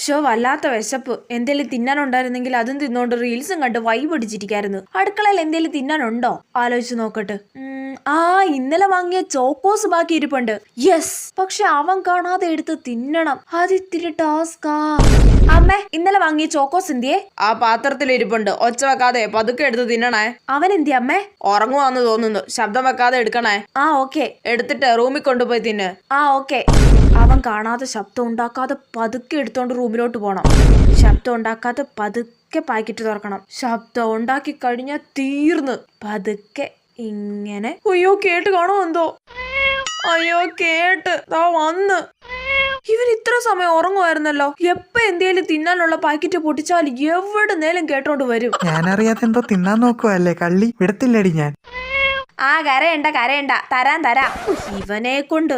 Show വല്ലാത്ത വിശപ്പ്. എന്തേലും തിന്നാനുണ്ടായിരുന്നെങ്കിൽ അതും തിന്നോണ്ട് റീൽസും കണ്ട് വൈബ് അടിച്ചിരിക്കായിരുന്നു. അടുക്കളയിൽ എന്തേലും തിന്നാനുണ്ടോ ആലോചിച്ച് നോക്കട്ടെ. ഇന്നലെ വാങ്ങിയ ചോക്കോസ് ബാക്കി ഇരിപ്പുണ്ട്. യെസ്, പക്ഷെ അവൻ കാണാതെ എടുത്ത് തിന്നണം. അതിത്തിരി ടാസ്കാ. അമ്മേ, ഇന്നലെ വാങ്ങിയ ചോക്കോസ് എന്തിയെ? ആ പാത്രത്തിൽ ഇരിപ്പുണ്ട്. ഒച്ച വെക്കാതെ പതുക്കെ എടുത്ത് തിന്നണേ. അവൻ എന്തിയെ അമ്മേ? ഉറങ്ങുവാന്ന് തോന്നുന്നു. ശബ്ദം വെക്കാതെ എടുക്കണേ. ഓക്കെ. എടുത്തിട്ട് റൂമിൽ കൊണ്ടുപോയി തിന്ന്. ഓക്കെ. അവൻ കാണാതെ ശബ്ദം ഉണ്ടാക്കാതെ പതുക്കെ എടുത്തോണ്ട് റൂമിലോട്ട് പോണം. ശബ്ദം ഉണ്ടാക്കാതെ പതുക്കെ പാക്കറ്റ് തുറക്കണം. ശബ്ദം ഉണ്ടാക്കി കഴിഞ്ഞാൽ തീർന്ന്. പതുക്കെ ഇങ്ങനെ. അയ്യോ, കേട്ട് കാണോ എന്തോ. അയ്യോ, കേട്ട് വന്ന്. ഇവൻ ഇത്ര സമയം ഉറങ്ങുമായിരുന്നല്ലോ. എപ്പ എന്തേലും തിന്നാനുള്ള പാക്കറ്റ് പൊട്ടിച്ചാൽ എവിടെ നേരം കേട്ടോണ്ട് വരും. ഞാനറിയാതെ എന്തോ തിന്നാൻ നോക്കുവല്ലേ കള്ളി. വിടത്തില്ലടി ഞാൻ. കരയണ്ട തരാം. ഇവനെ കൊണ്ട്